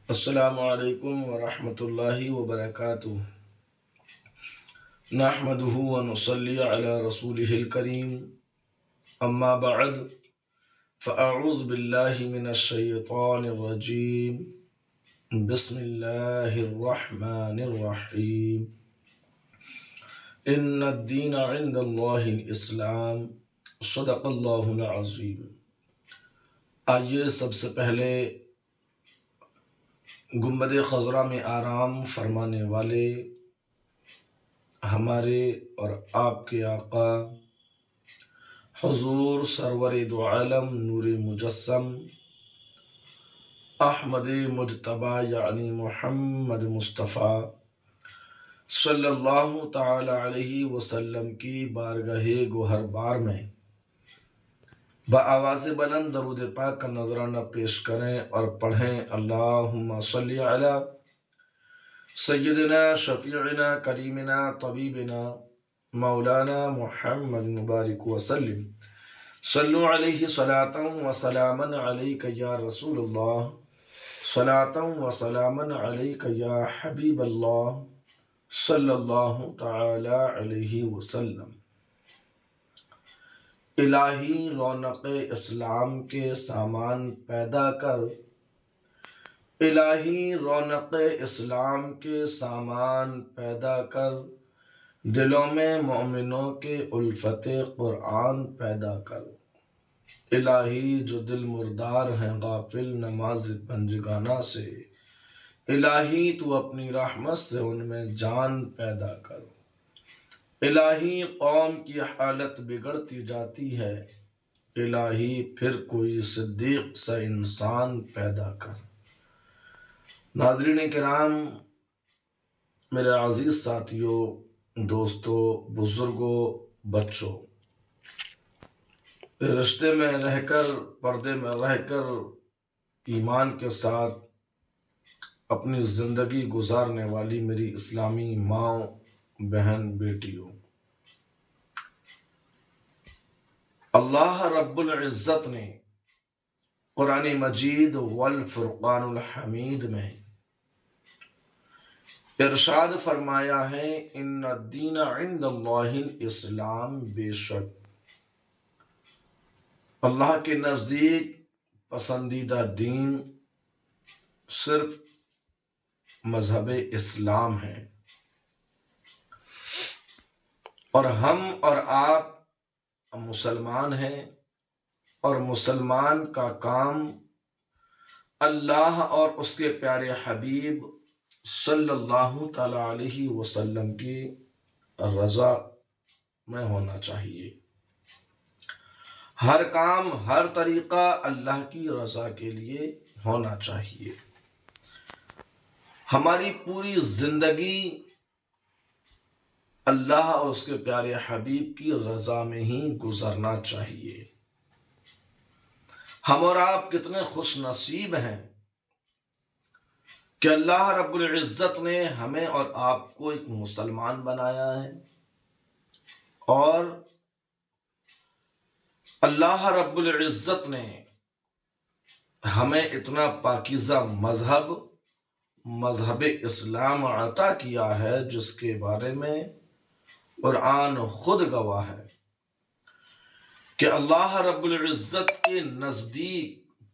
السلام علیکم ورحمۃ اللہ وبرکاتہ۔ نحمده ونصلی علی رسوله الکریم، اما بعد فاعوذ باللہ من الشیطان الرجیم، بسم اللہ الرحمن الرحیم۔ ان الدین عند اللہ الاسلام، صدق اللہ العظیم۔ آئیے سب سے پہلے گنبد خضرا میں آرام فرمانے والے ہمارے اور آپ کے آقا حضور سرور دو عالم نور مجسم احمد مجتبی یعنی محمد مصطفیٰ صلی اللہ تعالی علیہ وسلم کی بارگاہ گوہر بار میں بآواز بلند درود پاک کا نذرانہ پیش کریں اور پڑھیں، اللہم صلی علی سیدنا شفیعنا کریمنا طبیبنا مولانا محمد مبارک وسلم، صلو علیہ صلاۃ و سلاما علیک یا رسول اللہ، صلاۃ و سلاما علیک یا حبیب اللہ صلی اللہ تعالی علیہ وسلم۔ الہی رونق اسلام کے سامان پیدا کر، الہی رونق اسلام کے سامان پیدا کر، دلوں میں مومنوں کے الفت قرآن پیدا کر۔ الہی جو دل مردار ہیں غافل نماز پنجگانہ سے، الہی تو اپنی رحمت سے ان میں جان پیدا کر۔ الہی قوم کی حالت بگڑتی جاتی ہے، الہی پھر کوئی صدیق سا انسان پیدا کر۔ ناظرین کرام، میرے عزیز ساتھیوں، دوستوں، بزرگوں، بچوں، رشتے میں رہ کر، پردے میں رہ کر، ایمان کے ساتھ اپنی زندگی گزارنے والی میری اسلامی ماں، بہن، بیٹیوں، اللہ رب العزت نے قرآن مجید والفرقان الحمید میں ارشاد فرمایا ہے، ان الدین عند اللہ الاسلام، بے شک اللہ کے نزدیک پسندیدہ دین صرف مذہب اسلام ہے، اور ہم اور آپ مسلمان ہیں، اور مسلمان کا کام اللہ اور اس کے پیارے حبیب صلی اللہ تعالی علیہ وسلم کی رضا میں ہونا چاہیے۔ ہر کام، ہر طریقہ اللہ کی رضا کے لیے ہونا چاہیے۔ ہماری پوری زندگی اللہ اور اس کے پیارے حبیب کی رضا میں ہی گزرنا چاہیے۔ ہم اور آپ کتنے خوش نصیب ہیں کہ اللہ رب العزت نے ہمیں اور آپ کو ایک مسلمان بنایا ہے، اور اللہ رب العزت نے ہمیں اتنا پاکیزہ مذہب اسلام عطا کیا ہے، جس کے بارے میں قرآن خود گواہ ہے کہ اللہ رب العزت کے نزدیک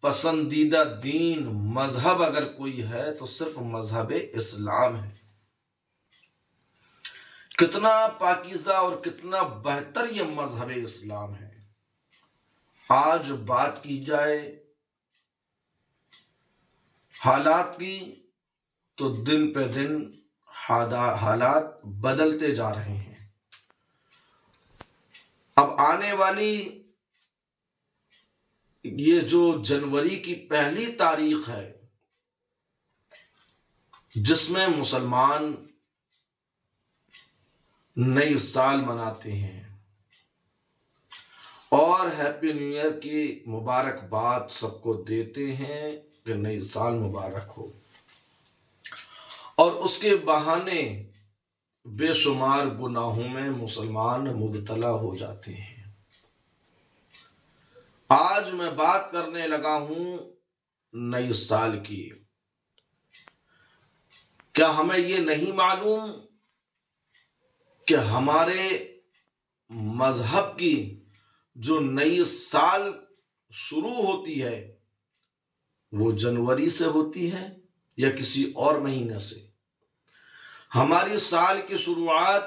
پسندیدہ دین، مذہب اگر کوئی ہے تو صرف مذہب اسلام ہے۔ کتنا پاکیزہ اور کتنا بہتر یہ مذہب اسلام ہے۔ آج بات کی جائے حالات کی تو دن پہ دن حالات بدلتے جا رہے ہیں۔ اب آنے والی یہ جو جنوری کی پہلی تاریخ ہے، جس میں مسلمان نئی سال مناتے ہیں اور ہیپی نیو ایئر کی مبارکباد سب کو دیتے ہیں کہ نئی سال مبارک ہو، اور اس کے بہانے بے شمار گناہوں میں مسلمان مبتلا ہو جاتے ہیں۔ آج میں بات کرنے لگا ہوں نئی سال کی، کیا ہمیں یہ نہیں معلوم کہ ہمارے مذہب کی جو نئی سال شروع ہوتی ہے وہ جنوری سے ہوتی ہے یا کسی اور مہینے سے؟ ہماری سال کی شروعات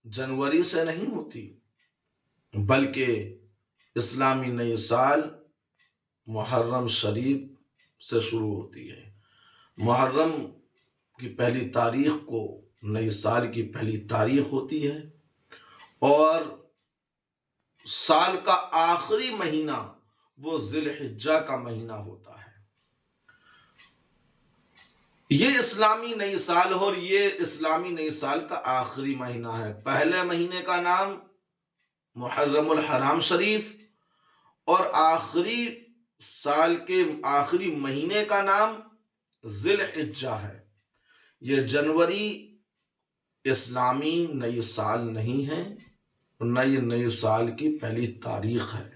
جنوری سے نہیں ہوتی، بلکہ اسلامی نئی سال محرم شریف سے شروع ہوتی ہے۔ محرم کی پہلی تاریخ کو نئی سال کی پہلی تاریخ ہوتی ہے، اور سال کا آخری مہینہ وہ ذی الحجہ کا مہینہ ہوتا ہے۔ یہ اسلامی نئی سال اور یہ اسلامی نئی سال کا آخری مہینہ ہے۔ پہلے مہینے کا نام محرم الحرام شریف، اور آخری سال کے آخری مہینے کا نام ذی الحجہ ہے۔ یہ جنوری اسلامی نئی سال نہیں ہے، نہ یہ نئی سال کی پہلی تاریخ ہے۔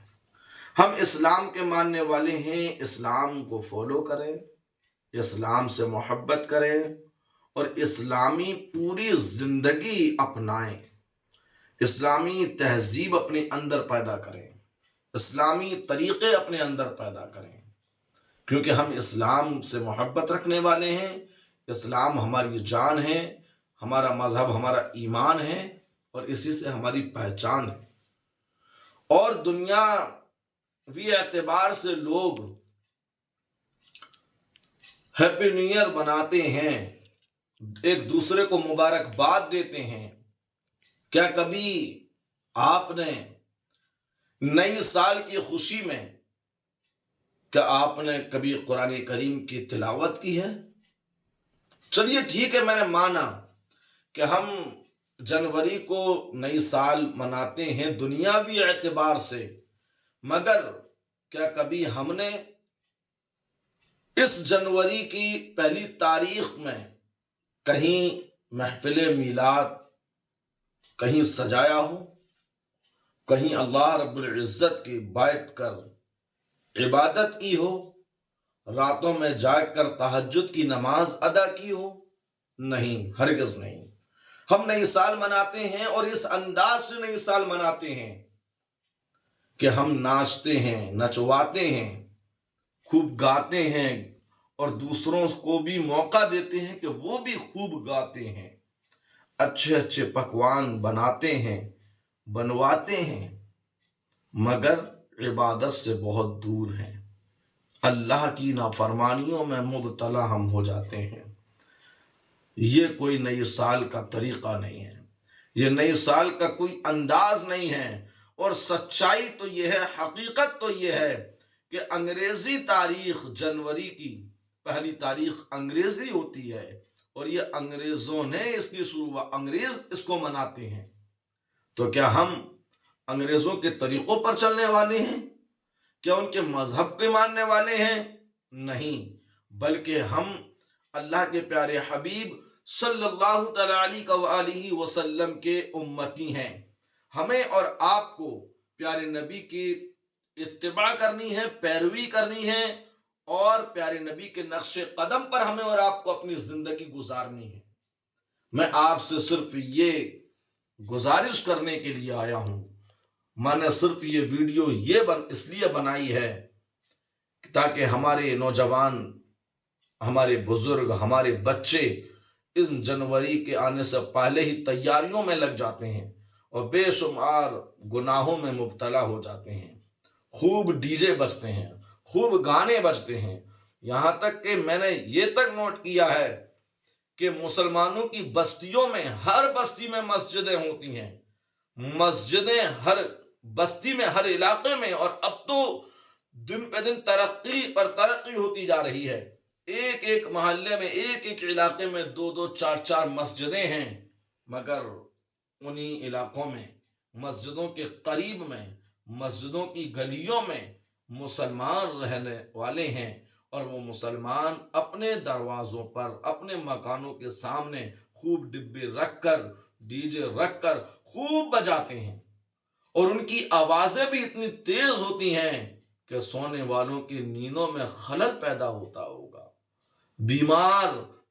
ہم اسلام کے ماننے والے ہیں، اسلام کو فالو کریں، اسلام سے محبت کریں اور اسلامی پوری زندگی اپنائیں، اسلامی تہذیب اپنے اندر پیدا کریں، اسلامی طریقے اپنے اندر پیدا کریں، کیونکہ ہم اسلام سے محبت رکھنے والے ہیں۔ اسلام ہماری جان ہے، ہمارا مذہب ہمارا ایمان ہے، اور اسی سے ہماری پہچان ہے۔ اور دنیاوی اعتبار سے لوگ ہیپی نیو ایئر مناتے ہیں، ایک دوسرے کو مبارکباد دیتے ہیں۔ کیا کبھی آپ نے نئی سال کی خوشی میں کیا آپ نے کبھی قرآن کریم کی تلاوت کی ہے؟ چلیے ٹھیک ہے، میں نے مانا کہ ہم جنوری کو نئی سال مناتے ہیں دنیاوی اعتبار سے، مگر کیا کبھی ہم نے اس جنوری کی پہلی تاریخ میں کہیں محفل میلاد کہیں سجایا ہو، کہیں اللہ رب العزت کی بیٹھ کر عبادت کی ہو، راتوں میں جاگ کر تہجد کی نماز ادا کی ہو؟ نہیں، ہرگز نہیں۔ ہم نئی سال مناتے ہیں اور اس انداز سے نئی سال مناتے ہیں کہ ہم ناچتے ہیں، نچواتے ہیں، خوب گاتے ہیں، اور دوسروں کو بھی موقع دیتے ہیں کہ وہ بھی خوب گاتے ہیں، اچھے اچھے پکوان بناتے ہیں، بنواتے ہیں، مگر عبادت سے بہت دور ہیں، اللہ کی نافرمانیوں میں مبتلا ہم ہو جاتے ہیں۔ یہ کوئی نئی سال کا طریقہ نہیں ہے، یہ نئی سال کا کوئی انداز نہیں ہے۔ اور سچائی تو یہ ہے، حقیقت تو یہ ہے کہ انگریزی تاریخ جنوری کی پہلی تاریخ انگریزی ہوتی ہے، اور یہ انگریزوں نے اس کی شروعات، انگریز اس کو مناتے ہیں۔ تو کیا ہم انگریزوں کے طریقوں پر چلنے والے ہیں؟ کیا ان کے مذہب کے ماننے والے ہیں؟ نہیں، بلکہ ہم اللہ کے پیارے حبیب صلی اللہ تعالی علیہ وسلم کے امتی ہیں۔ ہمیں اور آپ کو پیارے نبی کی اتباع کرنی ہے، پیروی کرنی ہے، اور پیارے نبی کے نقش قدم پر ہمیں اور آپ کو اپنی زندگی گزارنی ہے۔ میں آپ سے صرف یہ گزارش کرنے کے لیے آیا ہوں، میں نے صرف یہ ویڈیو اس لیے بنائی ہے تاکہ ہمارے نوجوان، ہمارے بزرگ، ہمارے بچے اس جنوری کے آنے سے پہلے ہی تیاریوں میں لگ جاتے ہیں اور بے شمار گناہوں میں مبتلا ہو جاتے ہیں۔ خوب ڈی جے بجتے ہیں، خوب گانے بجتے ہیں، یہاں تک کہ میں نے یہ تک نوٹ کیا ہے کہ مسلمانوں کی بستیوں میں، ہر بستی میں مسجدیں ہوتی ہیں، مسجدیں ہر بستی میں، ہر علاقے میں، اور اب تو دن پہ دن ترقی پر ترقی ہوتی جا رہی ہے۔ ایک ایک محلے میں، ایک ایک علاقے میں 2 4 4 مسجدیں ہیں، مگر انہی علاقوں میں، مسجدوں کے قریب میں، مسجدوں کی گلیوں میں مسلمان رہنے والے ہیں، اور وہ مسلمان اپنے دروازوں پر، اپنے مکانوں کے سامنے خوب ڈبے رکھ کر، ڈی جے رکھ کر خوب بجاتے ہیں، اور ان کی آوازیں بھی اتنی تیز ہوتی ہیں کہ سونے والوں کی نیندوں میں خلل پیدا ہوتا ہوگا، بیمار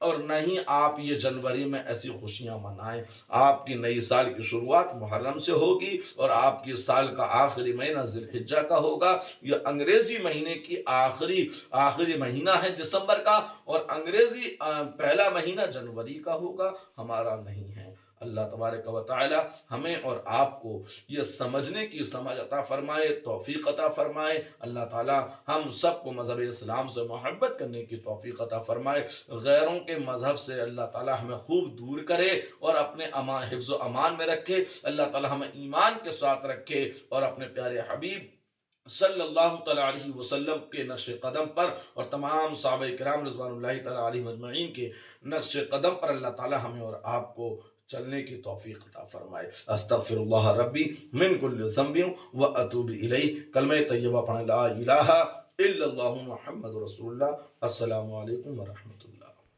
اور نہ ہی آپ یہ جنوری میں ایسی خوشیاں منائیں۔ آپ کی نئی سال کی شروعات محرم سے ہوگی اور آپ کی سال کا آخری مہینہ ذی الحجہ کا ہوگا۔ یہ انگریزی مہینے کی آخری مہینہ ہے دسمبر کا، اور انگریزی پہلا مہینہ جنوری کا ہوگا، ہمارا نہیں ہے۔ اللہ تبارک و تعالی ہمیں اور آپ کو یہ سمجھنے کی سمجھ عطا فرمائے، توفیق عطا فرمائے۔ اللہ تعالی ہم سب کو مذہب اسلام سے محبت کرنے کی توفیق عطا فرمائے، غیروں کے مذہب سے اللہ تعالی ہمیں خوب دور کرے اور اپنے حفظ و امان میں رکھے۔ اللہ تعالی ہمیں ایمان کے ساتھ رکھے اور اپنے پیارے حبیب صلی اللہ تعالیٰ علیہ وسلم کے نقش قدم پر اور تمام صحابہ کرام رضوان اللہ تعالیٰ علیہ مجمعین کے نقش قدم پر اللہ تعالیٰ ہمیں اور آپ کو چلنے کی توفیق عطا فرمائے۔ استغفر اللہ ربی من کل ذنب و اتوب الیہ۔ کلمہ طیبہ پڑھیں، لا الہ الا اللہ محمد رسول اللہ۔ السلام علیکم ورحمۃ اللہ۔